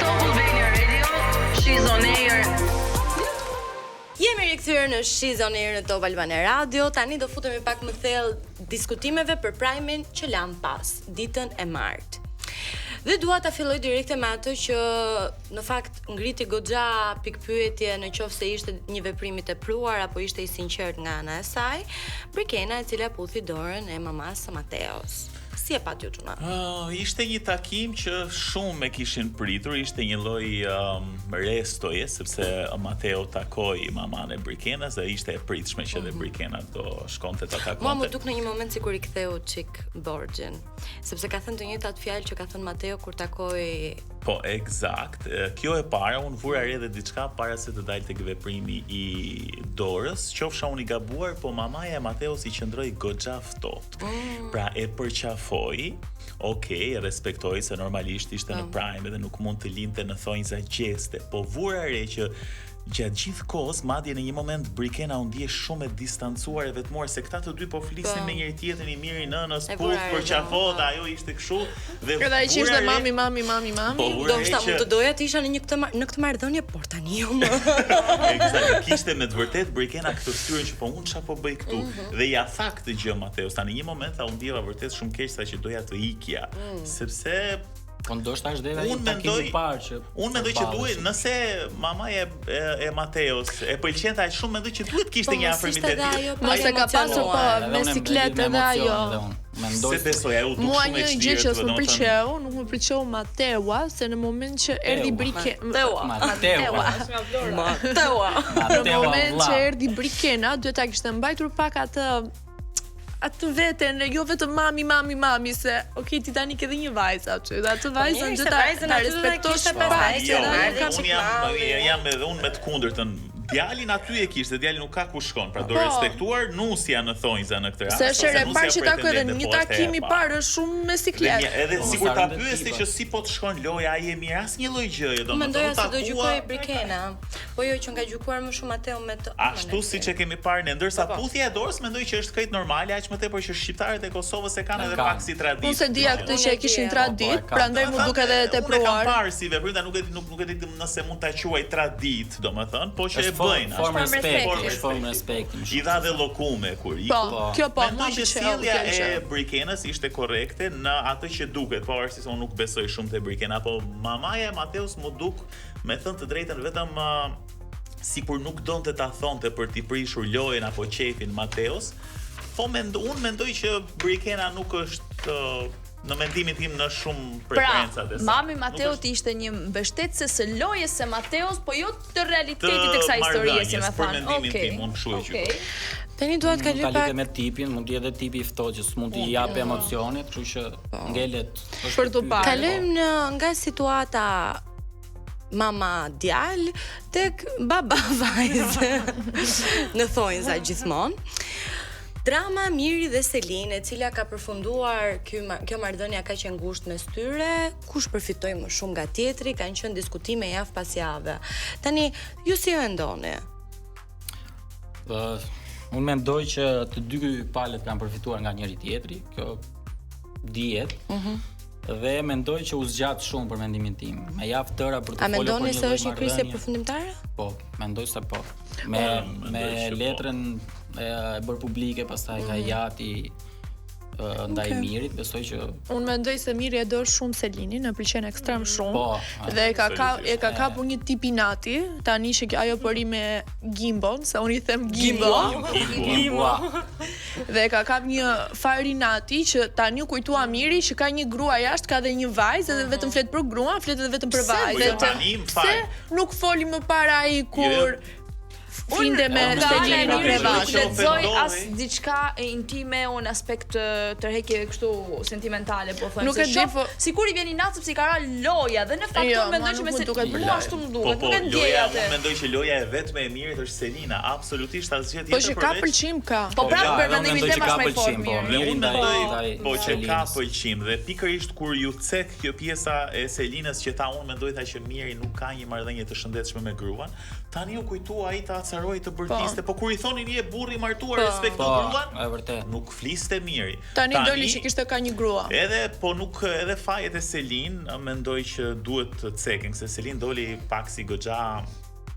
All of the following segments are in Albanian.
Top Albania Radio, she's on air. Jemi rikthyer në She's on Air në Top Albania Radio. Tani do futemi pak më thellë diskutimeve për Prime-in që lan pas ditën e martë. Dhe dua ta filloj direkte me atë që në fakt ngriti goxha pikpyetje në qoftë se ishte një veprim i tepruar apo ishte i sinqert nga ana e saj, Brikena e cila puthi dorën e mamas së Mateos. Si e pat ju çuna? Ishte një takim që shumë me kishin pritur, ishte një lloj restoje, sepse Mateo takoi maman e Brikenas dhe ishte e pritshme që dhe Brikena do shkonte ta takonte. Mua më duk në një moment sikur i ktheu çik borxhin, sepse ka thënë të njëjtat fjalë që ka thënë Mateo kur takoi. Po, eksakt. Kjo e para, unë vura re dhe diçka para se të dalë tek veprimi i dorës, qofsha unë i gabuar, po mamaja e Mateos i qëndroi goxha ftohtë. Pra e përqafoi, okej, respektoj se normalisht ishte në Prime dhe nuk mund të linte në thonjza gjeste, po vura re që gjatë gjithë kohës, madje në një moment Brikena u ndje shumë e distancuar e vetmuar se këta të dy po flisnin me njëri tjetrin i miri nënës, përqafo dhe ajo ishte kështu dhe edhe ai që ishte mami. Do ndoshta mund të doja të isha në këtë marrëdhënie, por tani jo më. Eksakt, kishte me të vërtet Brikena këtë fytyrën që po unë çfarë po bëj këtu dhe ja tha këtë gjë Mateos. Tani një moment u ndjeva vërtet shumë keq sa që doja të ikja, sepse po ndoshta është dera një takim i parë që unë mendoj që duhet, nëse mamaja e Mateos e pëlqente aq shumë, mendoj që duhet kishte një afrimitet. Mos e ka pasur po me sikletë dhe ajo. Se besoj ajo duk mua shumë e një gjë që s'më pëlqeu, nuk më pëlqeu Mateua, se në moment që erdhi Brikena, në moment që erdhi Brikena, duhet ta kishte mbajtur pak atë veten, jo vetëm mami, se okay, ti tani ke dhe një vajzë aty, dhe atë vajzën duhet ta respektosh pak. Unë jam edhe unë me të kundërtën. Djalin aty e kishte, djali nuk ka ku shkon, pra do respektuar nusja në thonjza në këtë rast. Se është e parë që takoi edhe një takim i parë shumë me sikletë. Edhe sikur ta pyesi që si po të shkon loja, ai e mirë, asnjë lloj gjëje, domethënë. Mendoja se do gjykoj Brikena, po jo që nga gjykuar më shumë Mateo me të. Ashtu siç e kemi parë ne, ndërsa puthja e dorës mendoj që është krejt normale, aq më tepër që shqiptarët e Kosovës e kanë edhe pak si traditë. Unë se dija këtë që e kishin tradit, prandaj më duket edhe tepruar. Unë kam parë si veprim, nuk e di nëse mund ta quaj traditë, domethënë, po që bëjnë formë respekti. I dha dhe llokume kur iku. Po, kjo po. Mendoj që sjellja e Brikenës ishte korrekte në atë që duket, pavarësisht se unë nuk besoj shumë te Brikena, po mamaja e Mateos më duk, me thënë të drejtën, vetëm sikur nuk donte ta thonte për t'i prishur lojën apo qefin Mateos. Po unë mendoj që Brikena nuk është në mendimin tim në shumë preferencat e saj. Mami Mateos ishte një mbështetëse së lojës së Mateos, po jo të realitetit të kësaj historie, si më thënë. Për mendimin tim, unë kështu e gjykoj. Tani duhet të kaloj pak me tipin, mund të jetë tipi i ftohtë që s'mund t'i japë emocionet, kështu që ngelet për të parë. Kalojmë nga situata mama djal tek baba vajzë në thonjza gjithmonë. Drama Miri dhe Selin, e cila ka përfunduar kjo marrëdhënie ka qenë ngushtë mes tyre, kush përfitoi më shumë nga tjetri, kanë qenë diskutime javë pas jave. Tani, ju si e ndoni? Unë mendoj që të dy palët kanë përfituar nga njëri tjetri, kjo dihet. Dhe mendoj që u zgjat shumë për mendimin tim. Me javë tëra për të folur për një A mendoni se është një kryqëzë përfundimtare? Po, mendoj se po. Me letrën e bërë publike, pastaj ka jati ndaj Mirit, besoj që unë mendoj se Miri e do shumë Selinin, e pëlqen ekstrem shumë. Po, dhe e ka kapur një tip i nati, tani që ajo përi me Gimbon, se unë i them Gimbo. Dhe ka kap një fari nati që tani u kujtua Miri që ka një grua jashtë, ka dhe një vajzë, edhe vetëm flet për gruan, flet edhe vetëm për vajzën. Pse nuk foli më para ai kur Finde me Selinin në krevat. Lexoj as diçka intime, un aspekt tërheqje kështu sentimentale, po them. Nuk e di, sikur i vjen i natë sepse i ka ra loja dhe në fakt unë mendoj që me Selin ashtu më duket. Nuk e ndjej atë. Unë mendoj që loja e vetme e Mirit është Selina, absolutisht asgjë tjetër. Po që ka pëlqim ka. Po prapë për mendimin tim është më i fortë Miri. Unë mendoj po që ka pëlqim dhe pikërisht kur ju cek kjo pjesa e Selinës që ta unë mendoj tha që Miri nuk ka një marrëdhënie të shëndetshme me gruan. Tani u kujtua ai ta pacaroj të bërtiste, po kur i thonin je burri martuar respekto gruan, e vërtet. nuk fliste miri. Tani doli që kishte ka një grua. Edhe fajet e Selin mendoj që duhet të cekin, se Selin doli pak si goxha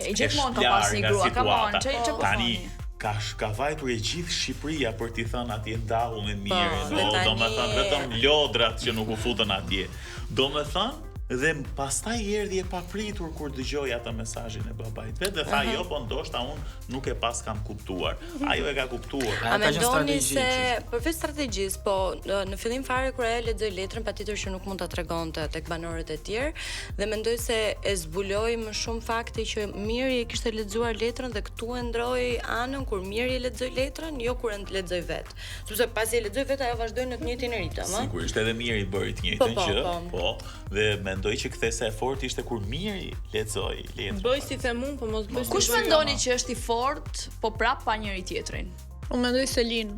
gjithmonë ka pas një grua, ka marrë, ç'po tani ka vajtur e gjithë Shqipëria për t'i thënë atje ndahu me mirë, domethënë vetëm lodrat që nuk u futën atje. Domethënë dhe pastaj erdhi e papritur kur dëgjoi atë mesazhin e babait vet dhe tha jo, po ndoshta unë nuk e pas kam kuptuar. Ajo e ka kuptuar. A mendoni se përveç strategjisë, po në fillim fare kur ajo lexoi letrën, patjetër që nuk mund ta tregonte tek banorët e tjerë dhe mendoj se e zbuloi më shumë fakti që Miri e kishte lexuar letrën dhe këtu e ndroi anën kur Miri e lexoi letrën, jo kur e lexoi vet. Sepse pasi e lexoi vet ajo vazhdoi në të njëjtin ritëm, ëh. Sigurisht edhe Miri bëri të njëjtën gjë, po, dhe mendoj që kthesa e fortë ishte kur Miri lexoi letrën. Bëj si them unë, po mos bëj. Kush mendoni që është i fortë, po prap pa njëri tjetrin? Unë mendoj Selin.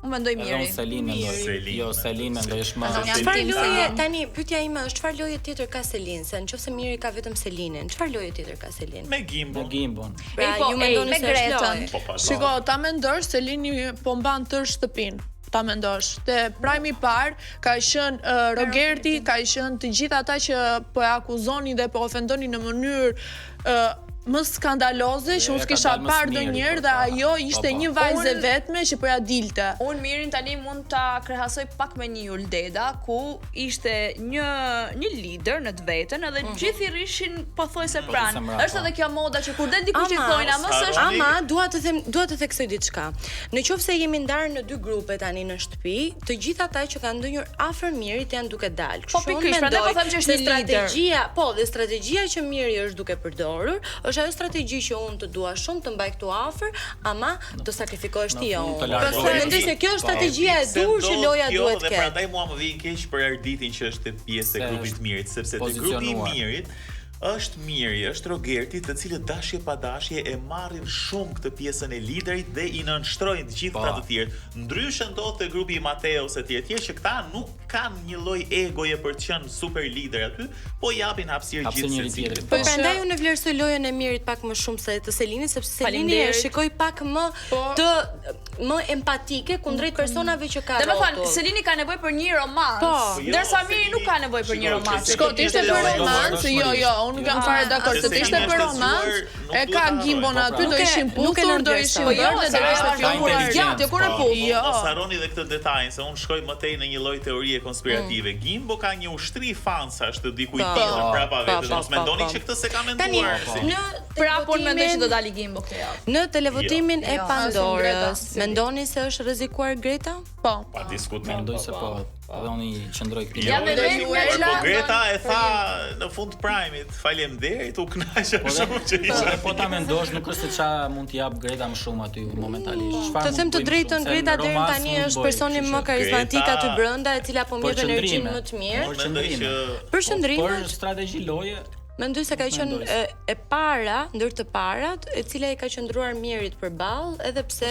Unë mendoj Miri. Selin mendoj. Jo, Selin mendoj është më. Çfarë loje tani? Pyetja ime është çfarë loje tjetër ka Selin? Se nëse Miri ka vetëm Selinin, çfarë loje tjetër ka Selin? Me Gimbon. Pra, ju mendoni se është lojë? Shiko, ta mendosh Selini po mban tërë shtëpinë. Ta mendosh. Te prajmi i parë ka qenë Rogerti, ka qenë të gjithë ata që po e akuzonin dhe po ofendonin në mënyrë më skandaloze që unë s'kisha parë ndonjëherë dhe ajo ishte një vajzë e vetme që po ja dilte. Unë Mirin tani mund ta krahasoj pak me një Juldeda ku ishte një lider në të vetën edhe gjithë i rishin pothuajse pranë. Është edhe kjo moda që kur del dikush i thonë mos është. Ama dua të theksoj diçka. Nëse jemi ndarë në dy grupe tani në shtëpi, të gjithë ata që kanë ndonjë afër Mirit janë duke dalë. Po pikërisht, prandaj po them që është strategjia, po, dhe strategjia që Miri është duke përdorur është ajo strategji që unë të dua shumë të mbaj këtu afër, ama do sakrifikohesh ti unë. Po mendoj se kjo është strategjia e dur që loja duhet të ketë. Dhe prandaj mua më vjen keq për Arditin që është pjesë e grupit të Mirit, sepse te grupi i Mirit është Miri, është Rogerti, të cilët dashje pa dashje e marrin shumë këtë pjesën e liderit dhe i nënshtrojnë të gjithë ata të tjerë. Ndryshe ndodh te grupi i Mateos e tjerë që këta nuk kanë një lloj egoje për të qenë super lider aty, po japin hapësirë gjithë secilit. Po prandaj unë vlerësoj lojën e Mirit pak më shumë se të Selinit, sepse Selini e shikoj pak më empatike kundrejt personave që ka. Domethënë Selini ka nevojë për një romans, ndërsa Miri nuk ka nevojë për një romans. Shko, ishte për romans, jo, unë nuk jam fare dakord se ishte për romans, e ka Gimbon aty, do ishin puthur, do ishin bërë dhe do ishte filluar gjatë, jo kur e puth. Mos harroni edhe këtë detajin, se unë shkoj më tej në një lloj teorie konspirative. Gimbo ka një ushtri fansash të dikujt tjetër prapa vetes. Mos mendoni që këtë se ka menduar. Prapun mendoj që do dali Gimbo këtë javë. Në televotimin e Pandorës, mendoni se është rrezikuar Greta? Po. Pa diskutim. Mendoj se po. Edhe unë qëndroj këtu. Po Greta e tha në fund Prime-it, faleminderit, u kënaqem shumë që isha. Po ta mendosh, nuk është se ç'a mund t'i jap Greta më shumë aty momentalisht. Të them të drejtën, Greta deri tani është personi më karizmatik aty brenda, e cila po merr energjinë më të mirë. Për qëndrime. Për strategji loje. Mendoj se ka qenë e para ndër të parat, e cila i ka qëndruar Mirit përballë, edhe pse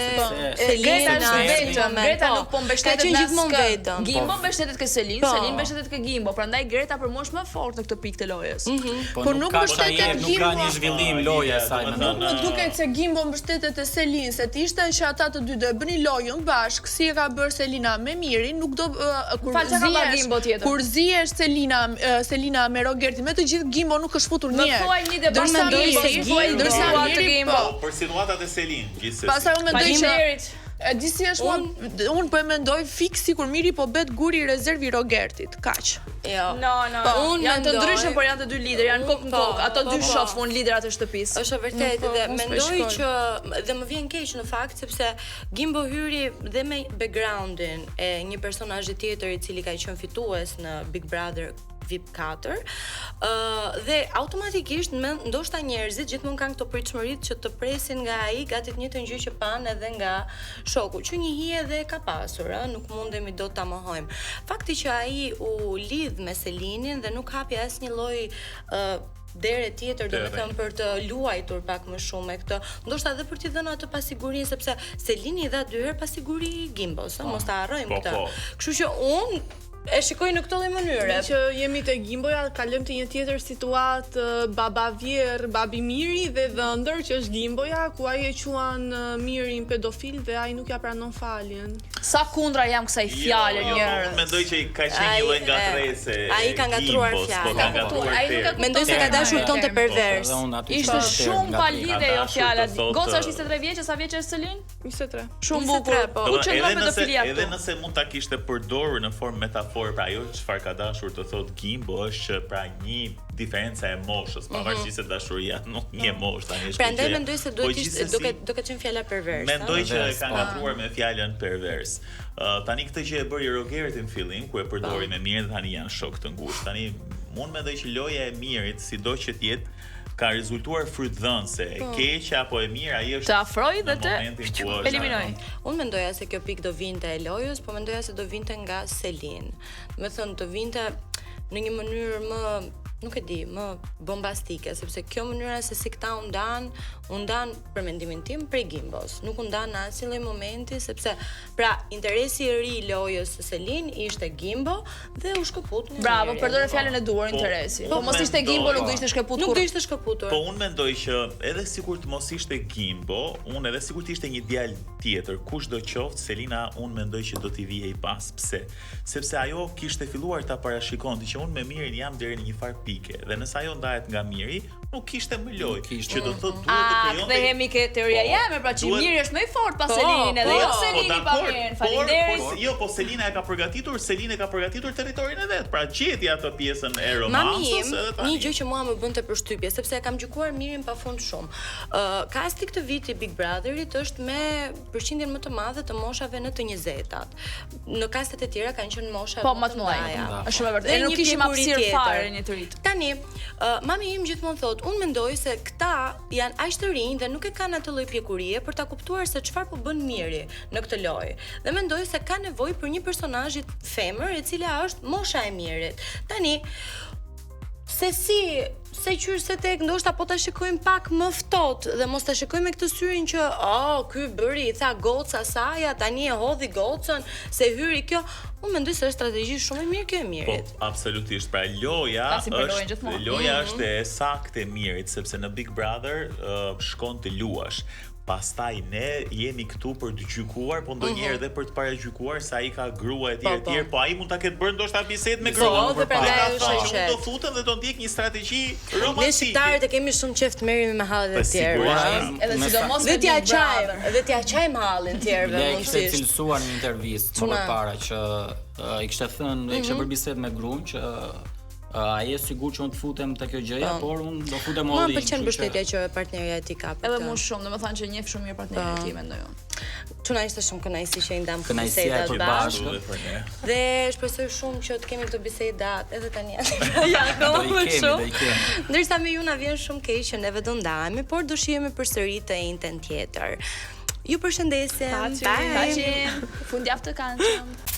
Greta nuk po mbështetet gjithmonë vetëm. Gimbo mbështetet ke Selin, Selin mbështetet ke Gimbo, prandaj Greta për mua është më fort në këtë pikë të lojës. Po nuk mbështetet Gimbo. Nuk ka një zhvillim loja e saj. Nuk më duket se Gimbo mbështetet te Selin, se ishte që ata të dy do e bënin lojën bashk, si e ka bërë Selina me Mirin, nuk do kur zihesh Selina me Rogertin me të gjithë Gimbo nuk është futur një. Më thuaj një debat ndërsa Miri për situatat e Selin, gjithsesi. Pastaj unë mendoj që di si është unë po e mendoj fiksi kur Miri po bet guri i rezervi Rogertit, kaq. Jo. No. Janë të ndryshëm, por janë të dy lider, janë kokë në kokë. Ato dy shofun liderat e shtëpisë. Është vërtet dhe mendoj që dhe më vjen keq në fakt sepse Gimbo hyri dhe me backgroundin e një personazhi tjetër i cili ka qenë fitues në Big Brother VIP 4 dhe automatikisht ndoshta njerëzit gjithmonë kanë këto pritshmëritë që të presin nga ai gati të njëjtën gjë që kanë edhe nga shoku, që një hije dhe ka pasur, nuk mundemi dot ta mohojmë. Fakti që ai u lidh me Selinin dhe nuk hapi asnjë lloj dere tjetër, domethënë për të luajtur pak më shumë me këtë. Ndoshta edhe për t'i dhënë atë pasigurinë, sepse Selini dha 2 herë pasiguri Gimbos, mos ta harrojmë këtë. Kështu që unë e shikoj në këtë lloj mënyre. Që jemi te Gimboja, kalojmë te një tjetër situatë, baba vjerr, babi Miri dhe Dhëndër, që është Gimboja, ku ai e quan Mirin pedofil dhe ai nuk ja pranon faljen. Sa kundra jam kësaj fjale njërë. Mendoj që ka qenë një lloj ngatrese. Ai ka ngatruar fjalën. Mendoj se ka dashur ton të pervers. Ishte shumë pa lidhje jo fjala. Goca është 23 vjeç, sa vjeç është Selin? 23. Shumë bukur. Ku qëndron pedofilia këtu? Edhe nëse mund ta kishte përdorur në formë metaforë, pra ajo çfarë ka dashur të thotë Gimbo është që pra një diferenca e moshës, pavarësisht se dashuria nuk një moshë tani është. Prandaj mendoj se duhet ishte duke qenë fjala pervers. Mendoj që ka ngatruar me fjalën pervers. Tani këtë që e bëri Rogerti në fillim, ku e përdori me mirë, tani janë shok të ngushtë. Tani unë mendoj që loja e Mirit, sido që të jetë, ka rezultuar frytdhënëse, e keqe apo e mirë, ai është të afroj dhe të eliminoj. Unë mendoja se kjo pikë do vinte e lojës, po mendoja se do vinte nga Selin. Do të thënë, do vinte në një mënyrë më, nuk e di, më bombastike, sepse kjo mënyra se si këta u ndan për mendimin tim prej Gimbos. Nuk u ndan në asnjë lloj momenti, sepse pra interesi i ri i lojës së Selin ishte Gimbo dhe u shkëput. Bravo, përdore fjalën e duhur, interesi. Po mos ishte Gimbo, nuk do ishte shkëputur. Nuk do ishte shkëputur. Po unë mendoj që edhe sikur të mos ishte Gimbo, unë edhe sikur të ishte një djalë tjetër, kushdo qoftë, Selina unë mendoj që do t'i vijej pas. Pse? Sepse ajo kishte filluar ta parashikonte që unë me Mirin jam deri në një farë pike, dhe nëse ajo ndahet nga Miri, nuk kishte më lojë, që do thotë duhet të krijonte. Kthehemi ke teoria jeme, pra që Miri është më i fortë pas Selinin, edhe jo Selini pa Mirin. Faleminderit. Jo, po Selina e ka përgatitur territorin e vet. Pra gjeti atë pjesën e romancës edhe tani. Një gjë që mua më bënte përshtypje, sepse e kam gjykuar Mirin pafund shumë. Kasti këtë vit i Big Brotherit është me përqindjen më të madhe të moshave në të 20-tat. Në kastet e tjera kanë qenë mosha më të mëdha. Është shumë e vërtetë. Nuk kishim hapësirë fare një të rit. Tani, mami im gjithmonë thotë, unë mendoj se këta janë aq të rinj dhe nuk e kanë atë lloj pjekurie për ta kuptuar se çfarë po bën Miri në këtë lojë. Dhe mendoj se ka nevojë për një personazh femër e cila është mosha e Mirit. Tani, se qyr se tek ndoshta po ta shikojmë pak më ftohtë dhe mos ta shikojmë me këtë syrin që ky bëri i tha goca saja, tani e hodhi gocën, se hyri kjo. Unë mendoj se është strategji shumë e mirë kjo e Mirit. Po, absolutisht. Pra loja është e saktë e Mirit, sepse në Big Brother shkon të luash. Pastaj ne jemi këtu për të gjykuar, po ndonjëherë edhe për të paragjykuar se ai ka grua e tjerë, po ai mund ta ketë bërë ndoshta bisedë me gruan. Po, prandaj është do futen dhe do ndjek një strategji romantike. Ne shqiptarët e kemi shumë qejf të merremi me hallet e tjerë. Edhe sidomos me t'ia çajmë hallin e tjerëve mundësisht. Ne kishte cilësuar një intervistë më parë që i kishte thënë, i kishte bërë bisedë me gruan që ai është sigurt që unë të futem te kjo gjëja, por unë do futem all in. Më pëlqen mbështetja që partnerja e tij ka. Edhe më shumë, domethënë që njeh shumë mirë partnerin e tij, mendoj unë. Çuna ishte shumë kënaqësi që i ndam këtë bisedë të bashkë. Dhe shpresoj shumë që të kemi këtë biseda edhe tani. Ja, më shumë. Ndërsa me ju na vjen shumë keq që neve do ndahemi, por do shihemi përsëri të njëjtën tjetër. Ju përshëndesim. Fundjavë të këndshëm.